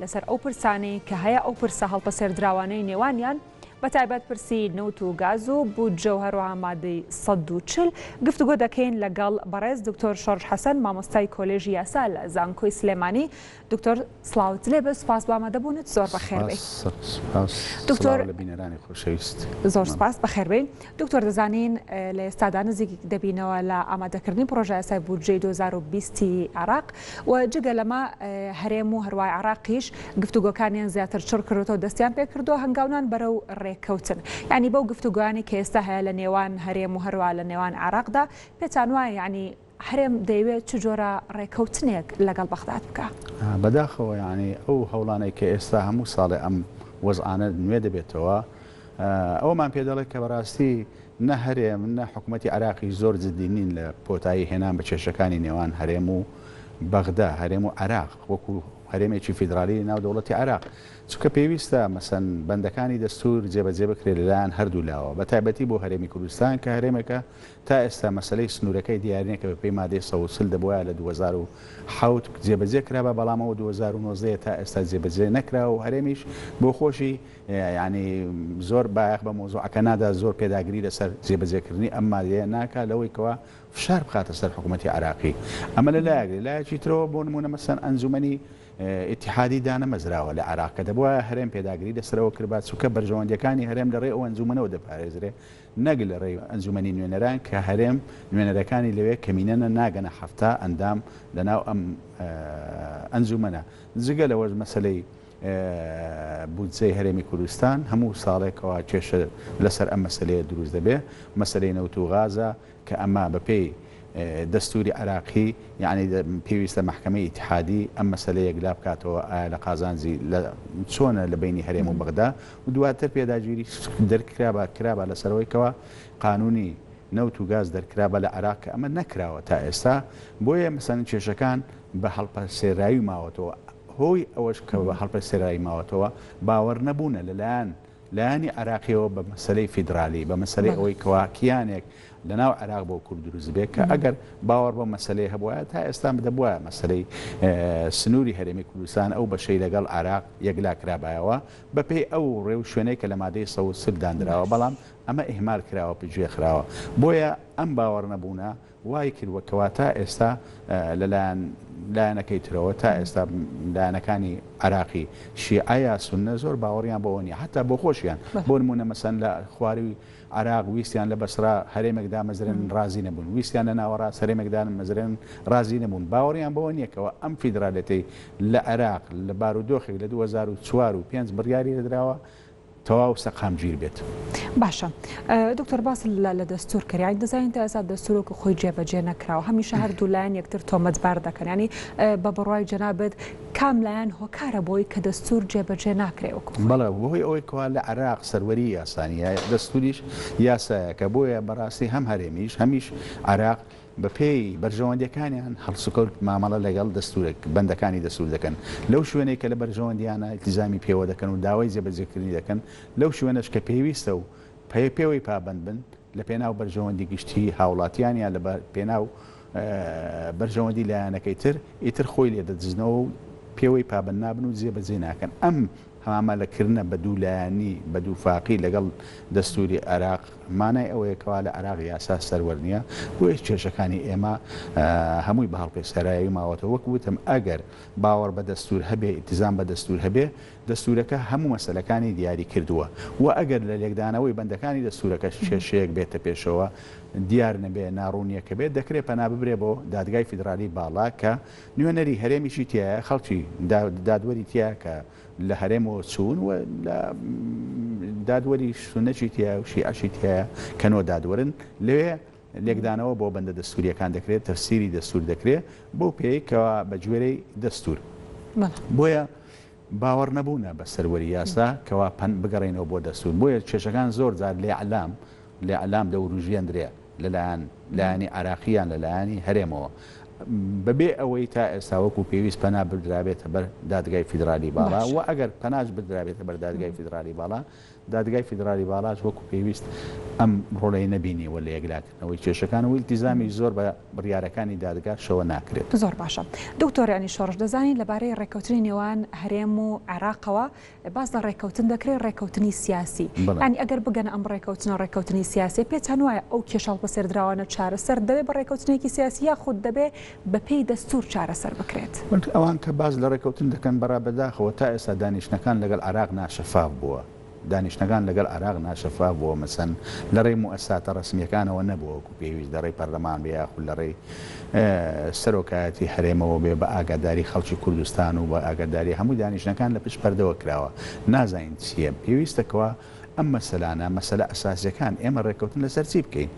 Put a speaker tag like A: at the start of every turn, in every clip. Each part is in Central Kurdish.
A: لەسەر ئەو پرسانەی کە هەیە ئەو پرسە هەڵپەسێر دراوانەی نێوانیان بەتایبەت پرسی نەوت و گاز و بودجە و هەروەها مادەی 140 گفتوگۆ دەکەین لەگەڵ بەڕێز دکتۆر شۆرج حەسەن مامۆستای کۆلێژی یاسا لە زانکۆی سلێمانی. دکتۆر سڵاوت لێ بە سوپاس بۆ ئامادەبوونت زۆر بەخێربێ.
B: دکتۆر لە بینەرانی خۆشەویست
A: زۆر سپاس بەخێربێن. دکتۆر دەزانین لە ئێستادا نزیک دەبینەوە لە ئامادەکردنی پرۆژە یاسای بودجەی 2020 عراق و جگە لەمە هەرێم و هەروای عراقیش گفتوگۆکانیان زیاتر چڕ کردەوە دەستیان پێ کردو هەنگاونان بەرەو ڕێککەوتن. یعنی بەو گفتوگویانی کە ئێستا هەیە لە نێوان هەرێم و هەروە لە نێوان عراقدا پێتان وایە یعنی هەرێم دەیەوێت چ جۆرە ڕێککەوتنێک لەگەڵ بەغداد بکە؟
B: بەداخەوە یعنی ئەو هەوڵانەی کە ئێستا هەموو ساڵێ ئەم وەزعانە نوێ دەبێتەوە ئەومان پێ دەڵێت کە بەڕاستی نە هەرێم نە حکوومەتی عراقی زۆر جددینین لە پۆتایی هێنان بە کێشەکانی نێوان هەرێم و بەغدا هەرێم و عراق وەکو هەرێمێکی فیدرالی ناو دەوڵەتی عراق چونکە پێویستە مەسەن بەندەکانی دەستور جێبەجێ بکرێت لەلایەن هەردوو لاوە بە تایبەتی بۆ هەرێمی کوردستان کە هەرێمێکە تا ئێستا مەسلەی سنوورەکەی دیارینێکە بە پێی مادەی 140 دەبووە لە 2007 جێبەجێ کرابە بەڵامەوە 2019 تا ئێستا جێبەجێ نەکراوە و هەرێمیش بۆ خۆشی ینی زۆر بایەخ بە مۆزوعەکە نادا زۆر پێداگیری لەسەر جێبەجێکردنی ئەم مادەیە ناکا لەوەی کەوا فشار بخاتە سەر حکوومەتی عراقی ئەمە لە لایەکی ترەوە بۆ نمونە مەسەن ئەنجومەنی اتحادی دانەمەزراوە لە عراقە دەبووە هەرێم پێداگیری لەسەرەوە کرد چووکە بەرژەوەندەکانی هەرێم لە ڕێ ئەو ئەنجومەنەوە دەپارێزرێ نەک لە ڕێ ئەنجومەنی نوێنەران کە هەرێم نوێنەرەکانی لەوێ کەمینەنە ناگەنە هەفتە ئەندام لەناو ئەم ئەنجومەنە جگە لەوەش مەسلەی بودجەی هەرێمی کوردستان هەموو ساڵێکەوە کێشە لەسەر ئەم مەسلەیە دروست دەبێ مەسلەی نەوت و غازە کە ئەمە بەپێی دەستوری عراقی یعنی پێویستە محکمەی اتحادی ئەم مەسلەیەک لا بکاتەوە ئایا لە قازانجی چۆنە لە بینی هەرێم و بەغدا و دواتر پێداگیری کرابە لەسەرەوەیکەوە قانونی نەوت و گاز دەرکرابە لە عراق کە ئەمە نەکراوە تا ئێستا بۆیە مەسەن کێشەکان بە هەڵپە سێرایی ماوەتەوە هۆی ئەوەش کە بە هەڵپە سێرایی ماوەتەوە باوەڕ نەبوونە لەلایەنی عراقیەوە بە مەسلەی فیدرالی بە مەسلەی ئەوەی کەوا کیانێک لەناو عراق بۆ کورد دروست بێت کە ئەگەر باوەڕ بۆ مەسلەی هەبووە تا ئێستا دەبووە مەسلەی سنووری هەرێمی کوردستان ئەو بەشەی لەگەڵ عراق یەکلا کرابایەوە بەپێی ئەو ڕێو شوێنەی کە لە مادەی 140 دانراوە بەڵام ئەمە ئیهمال کراوە پێگوێ خراوە بۆیە ئەم باوەڕ نەبوونە وای کردوەکەوە تا ئێستا لایەنەکەی ترەوە تا ئێستا لایەنەکانی عراقی شیعە سونە زۆر باوەڕیان بەوە نیە حتا بۆ خۆشیان بۆ نمونە مەسەن لە خواری عراق ویستیان لە بەسرا هەرێمێکدا مەزرن رازی نەبوون ویستیان لە ناوەڕاست هەرێمێکدا مەزرن رازی نەبوون باوەڕیان بەوە نییەکەوە ئەم فیدراالەتەی لە عراق لە بارودۆخێک لە 2004 و 5 بڕیاری دەدراوە تەواو سەقامگیر بێت.
A: باشە دکتۆر باس لە دەستور کردیان دەزانین تا ئێستا دەستورۆکە خۆی جێبەجێ نەکراوە هەمیشە هەردوو لایەن یەکتر تۆمەتبار دەکەن ینی بە بڕوای جەنابەت کام لایەن هۆکارە بۆی کە دەستور جێبەجێ ناکرێ وەکو
B: بەڵێ بۆی ئەوەی کەوا لە عراق سەروەری یاسانیە دەستوریش یاسایە کە بۆیە بەڕاستی هەم هەرێمیش هەمیش عراق بەپێی بەرژەوەندەکانیان هەڵسوکەوت مامەڵە لەگەڵ دەستورێک بەندەکانی دەستور دەکەن لەو شوێنێک کە لە بەرژەوەندیانە التیزامی پێوە دەکەن و داوای جێبەجێکردنی دەکەن لەو شوێنەش کە پێویستە و پێوەی پابند بن لە پێناو بەرژەوەندی گشتی هاوڵاتیانیان لە پێناو بەرژەوەندی لایەنەکەی تر ئیتر خۆی لێ دەدزنەوە و پێوەی پابند نابن و جێبەجێ ناکەن ئەم هەمامەلەکردنە بە دوولایەنی بە دووفاقی لەگەڵ دەستوری عراق مانای ئەوەیەکەوا لە عراق یاسا سەروەرنیە بۆیە کێشەکانی ئێمە هەمووی بە هەڵپێ سەرایی ماوەتەوە وەک وتم ئەگەر باوەڕ بە دەستور هەبێ ئیتیزام بە دەستور هەبێ دەستورەکە هەموو مەسەلەکانی دیاری کردووە و ئەگەر لە لێکدانەوەی بەندەکانی دەستورەکە کێشەیەک بێتە پێشەوە دیار نەبێ ناڕوونیەکە بێت دەکرێت پەنا ببرێ بۆ دادگای فیدرالی باڵا کە نوێنەری هەرێمیشی تایە خەڵکی دادوەری تیا کە لە هەرێمەوە چوون و لە دادوەری سونەتی تیا و شیعەشی تایە کەنۆ دادوەرن لەوێ لێکدانەوە بۆ بەندە دەستوریەکان دەکرێت تەفسیری دەستور دەکرێت بۆ پێیکەوە بە گوێرەی دەستور بۆیە باوەڕ نەبوونە بە سەروەری یاسا کەوا پەن بگەڕێنەوە بۆ دەستور بۆیە کێشەکان زۆر جار لێعلام دەوروژیاندرێ لەلایەنی عراقییان لەلایەنی هەرێمەوە بەبێ ئەوەی تا ئێستا وەکو پێویست پەنا بدرابێتە بەر دادگای فیدرالی باڵا و ئەگەر پەناش بدرابێتە بەر دادگای فیدرالی باڵا دادگای فیدرالی باڵاش وەکو پێویست ئەم ڕۆڵەی نەبینیوە لە یەکلاکردنەوەی کێشەکان و التیزامی زۆر بە بڕیارەکانی دادگا شەوە ناکرێت.
A: زۆر باشە. دکتۆریانی شۆڕش دەزانین لەبارەی ڕێککەوتنی نێوان هەرێم و عێراقەوە باز لە ڕێککەوتن دەکرێت ڕێککەوتنی سیاسی. ینی ئەگەر بگەنە ئەم ڕێککەوتنی سیاسی پێتان وایە ئەو کێشەڵ بەسەردراوانە چارەسەر دەبێت بە ڕێککەوتنێکی سیاسی یا خود دەبێت بە پێی دەستور چارەسەر بکرێت.
B: ئەوان کە باز لە ڕێککەوتن دەکەن بەرابەرداخەوە تا ئێستا دانیشتەکان لەگەڵ عێراق ناشەفاف بووە. دانیشتەکان لەگەڵ عێراق ناشەفاف بووە مەسەن لە ڕێی موئەسساتە ڕسمیەکانەوە نەبووە وەکو پێویست لە ڕێی پەرلەمان بێ یاخود لە ڕێی سەرۆکایەتی هەرێمەوە بێ بە ئاگاداری خەڵکی کوردستان و بە ئاگاداری هەموو دانیشتەکان لە پشت پەردەوە کراوە نازانین چییە پێویستەکەوە ئەم مەسەلانە مەسەلە ئەساسیەکان ئێمە ڕێککەوتن لەسەر چی بکەین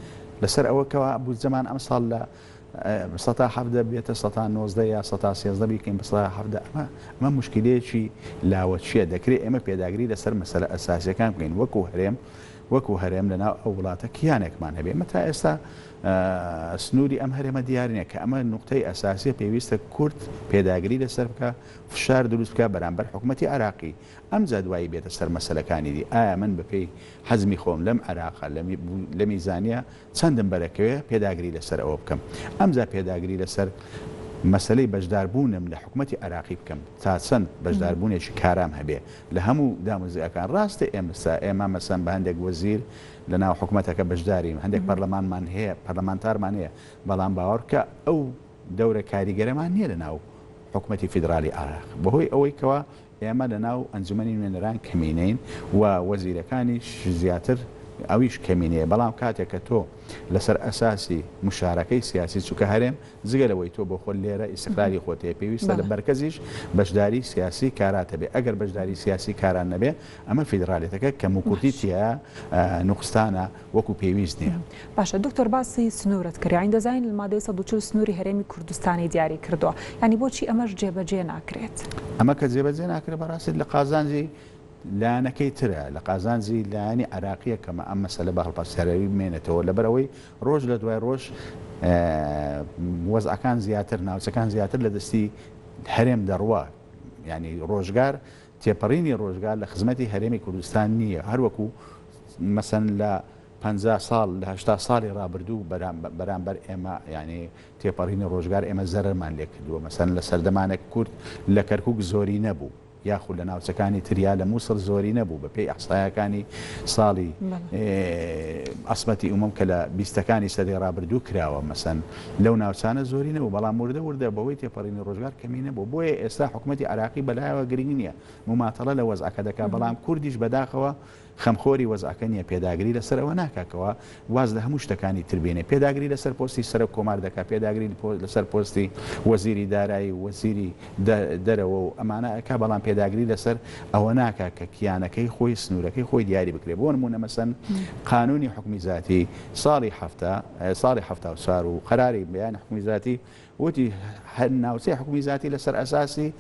B: لەسەر ئەوەکەوە بوو زەمان ئەم ساڵ لە 1970 بێتە 1990 یا 1930 بیکەین بە 1970 ئەمە مشکلەیەکی لاوەچیە دەکرێت ئێمە پێداگری لەسەر مەسەلە ئەساسیەکان بکەین وەکو هەرێم لەناو ئەو وڵاتە کیانێکمان هەبێ مە تا ئێستا سنووری ئەم هەرێمە دیارنیە کە ئەمە نقطەی ئەساسی پێویستە کورد پێداگری لەسەر بکە فشار دروست بکە بەرامبەر حکوومەتی عراقی ئەم جادوایی بێتە سەر مەسەلەکانی دی ئایا من بەپێی حەزمی خۆم لەم عراقا لە میزانە چەندم بەرەکەوێ پێداگری لەسەر ئەوە بکەم ئەمجا پێداگری لەسەر مەسلەی بەشداربوونم لە حکوومەتی عراقی بکەم تا چەند بەشداربوونێکی کارام هەبێ لە هەموو داموزیەکان ڕاستە ئێمە مەسەن بە هەندێک وەزیر لە ناو حکوومەتەکە بەشداریم هەندێک پەرلەمانمان هەیە پەرلەمانتارمان هەیە بەڵام باوەڕکە ئەو دەورە کاریگەرەمان نییە لە ناو حکوومەتی فیدرالی عراق بەهۆی ئەوەی کەوە ئێمە لە ناو ئەنجومەنی نوێنەران کەمینەین و وەزیرەکانیش زیاتر ئەویش کەمینەیە بەڵام کاتێک کە تۆ لەسەر ئەساسی مشارەکەی سیاسی چووکە هەرێم جگەلەوەی تۆ بۆ خۆ لێرە ئیستقلالی خۆتەیە پێویستە لە بەرکەزیش بەشداری سیاسی کاراتە بێ ئەگەر بەشداری سیاسی کاران نەبێ ئەمە فیدراالێتەکە کە موکوتیتیە نوقستانە وەکو پێویست نییە.
A: باشە دکتۆر باسی سنوورت کردین دەزانین لە مادەی 140 سنووری هەرێمی کوردستانی دیاری کردووە ینی بۆچی ئەمەش جێبەجێ ناکرێت
B: ئەمە کە جێبەجێ ناکرێت بەڕاستی لە قازانجی لایەنەکەی ترە لە قازانجی لایەنی عراقیە کەمە ئەم مەسەلە بە هەڵپەرسیاری بمێنێتەوە لەبەرەوەی ڕۆژ لە دوای ڕۆژ وەزعەکان زیاتر ناوچەکان زیاتر لە دەستی هەرێم دەڕوا ینی ڕۆژگار تێپەڕینی ڕۆژگار لە خزمەتی هەرێمی کوردستان نییە هەروەکو مەسەن لە 50 ساڵ لە 80 ساڵی ڕابردوو بەرامبەر ئێمە ینی تێپەڕینی ڕۆژگار ئێمە زەرمان لێ کردووە مەسەن لە سەردەمانێک کورد لە کەرکووک زۆری نەبوو یاخود لە ناوچەکانی تریا لە مووسڵ زۆری نەبوو بەپێی ئەحسایەکانی ساڵی ئەسمەتی ئومم کە لە بیستەکانی سەدەی ڕابردوو کراوە مەسەن لەو ناوچانە زۆری نەبوو بەڵام وردە بەوەی تێپەڕینی ڕۆژگار کەمی نەبوو بۆیە ئێستا حکوومەتی عراقی بەلایەوە گرنگ نییە مماتەڵە لە وەزعەکە دەکات بەڵام کوردیش بەداخەوە خەمخۆری وەزعەکە نیە پێداگری لەسەرەوە ناکاکەوە واز لە هەموو شتەکانی تربێنێ پێداگری لەسەر پۆستی سەر کۆمار دەکات پێداگری لەسەر پۆستی وەزیری دارایی وەزیری دەرەوە و ئەمانە ئەکا بەڵام پێداگری لەسەر ئەوە ناکا کە کیانەکەی خۆی سنوورەکەی خۆی دیاری بکرێت بۆ نمونە مەسەن قانونی حکمی ذاتی ساڵی 1970 و قەراری بەیانی حکمی ذاتی وتی هەر ناوچەی حکمی ذاتی لەسەر ئەساسی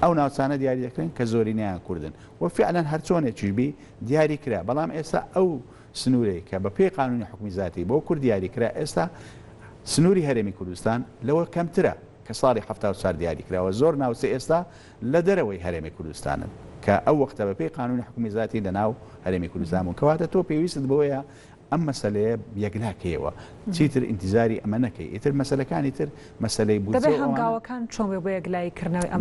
B: ئەو ناوچانە دیاری دەکرێن کە زۆرینیان کوردن و فعلا هەر چۆنێکیشبی دیاری کرا بەڵام ئێستا ئەو سنوورەی کە بە پێی قانونی حکمی ذاتی بۆ کورد دیاری کرا ئێستا سنووری هەرێمی کوردستان لەوە کەمترە کە ساڵی 1970 دیاری کراوە زۆر ناوچە ئێستا لە دەرەوەی هەرێمی کوردستانن کە ئەو وەختە بە پێی قانونی حکمی ذاتی لە ناو هەرێمی کوردستان بوون کەواتە تۆ پێویستت بۆیە ئەم مەسەلەیە یەکلاکەوە چیتر ئینتیزاری ئەمە نەکەی ئیتر مەسەلەکانی تر مەسەلەی بودجێ
A: هەنگاوەکان چۆن بۆ یەکلایکردنەوەی ئەم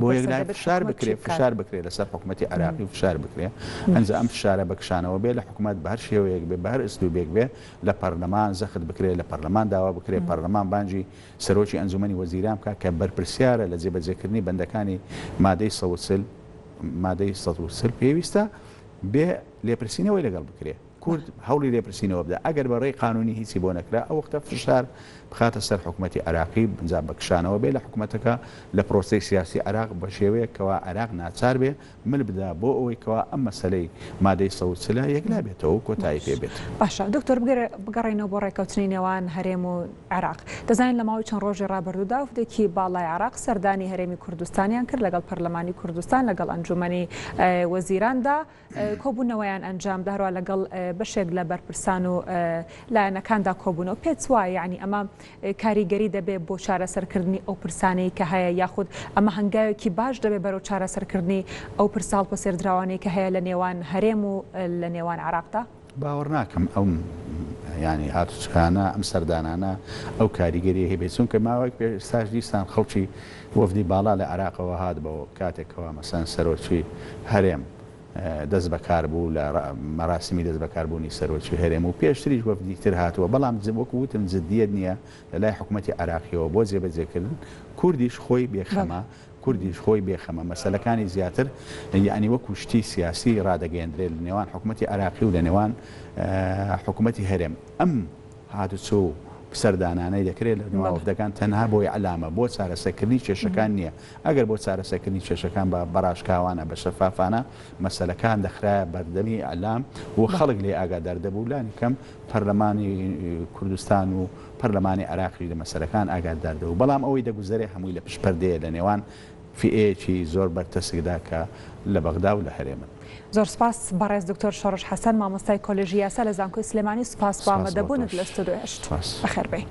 B: فشار بکرێت فشار بکرێت لەسەر حکوومەتی عراقی فشار بکرێت ئەنجا ئەم فشارە بەکشانەوە بێ لە حکوومەت بە هەر شێوەیەک بێ بە هەر ئەسلوبێک بێ لە پەرلەمان زەخت بکرێت لە پەرلەمان داوا بکرێت پەرلەمان بانجی سەرۆکی ئەنجومەنی وەزیران بکات کە بەرپرسیارە لە جێبەجێکردنی بەندەکانی مادەی 140 پێویستە بێ لێپرسینەوەی لەگەڵ بکرێت کورد هەوڵی لێپرسینەوە بدە ئەگەر بەڕێی قانونی هیچی بۆ نەکرا ئەو وەختە فشار بخاتە سەر حکوومەتی عراقی بنجا بەکشانەوە بێ لە حکوومەتەکە لە پرۆسی سیاسی عراق بە شێوەیە کەوا عراق ناچار بێ مل بدا بۆ ئەوەی کەوا ئەم مەسەلەی مادەی 140 یەکلا بێتەوە کۆتایی پێ بێت.
A: باشە دکتۆر بگەڕێنەوە بۆ ڕێکەوتنی نێوان هەرێم و عراق دەزانین لە ماوەی چەند ڕۆژی ڕابردوودا وفدێکی باڵای عراق سەردانی هەرێمی کوردستانیان کرد لەگەڵ پەرلەمانی کوردستان لەگەڵ ئەنجومەنی وەزیراندا کۆبوونەوەیان ئەنجام داهەروە لەگەڵ بەشێک لە بەرپرسان و لایەنەکاندا کۆبوون و پێت وایە یعنی ئەمە کاریگەری دەبێت بۆ چارەسەرکردنی ئەو پرسانەی کە هەیە یاخود ئەمە هەنگاوێکی باش دەبێت بەرەو چارەسەرکردنی ئەو پرساڵ پەسێردراوانەی کە هەیە لە نێوان هەرێم و لە نێوان عراقدا؟
B: باوەڕ ناکەم ئەو ینی هاتوچکانە ئەم سەردانانە ئەو کاریگەری هەبێت چونکە ماوەی پێستاش دیسان خەڵکی وەفدی باڵا لە عراقەوە هات بەوە کاتێکەوە مەسەن سەرۆکی هەرێم دەست بەکار بوو لە مەراسمی دەست بەکاربوونی سەرۆکی هەرێم و پێشتریش وەفدی تر هاتووە بەڵام وەکو وتم جددیت نییە لە لای حکوومەتی عراقیەوە بۆ جێبەجێکردن کوردیش خۆی بێخەمە کوردیش خۆی بێخەمە مەسەلەکانی زیاتر یعنی وەکو شتی سیاسی ڕادەگەیەندرێت لە نێوان حکوومەتی عراقی و لە نێوان حکوومەتی هەرێم ئەم هاتوچۆ سەردانانەی دەکرێت لە نێوان تەنها بۆی علامە بۆ چارەسەرکردنی کێشەکان نییە ئەگەر بۆ چارەسەرکردنی کێشەکان بە بەڕاشکاوانە بە شەفافانە مەسەلەکان دەخرایە بەردەمی ئەلام و خەڵک لێ ئاگادار دەبوو لانی کەم پەرلەمانی کوردستان و پەرلەمانی عراقی لە مەسەلەکان ئاگادار دەبوو بەڵام ئەوەی دەگوزارێ هەمووی لە پشپەردەیە لە نێوان فئەیەکی زۆر بەرتەسکدا کە لە بەغدا و لە هەرێمن.
A: زۆر سپاس بەڕێز دکتۆر شۆڕش حەسەن مامۆستای کۆلێژی یاسا لە زانکۆی سلێمانی سوپاس بۆ ئامادەبوونت لە ستودیۆ هەشت. بەخێر بێ.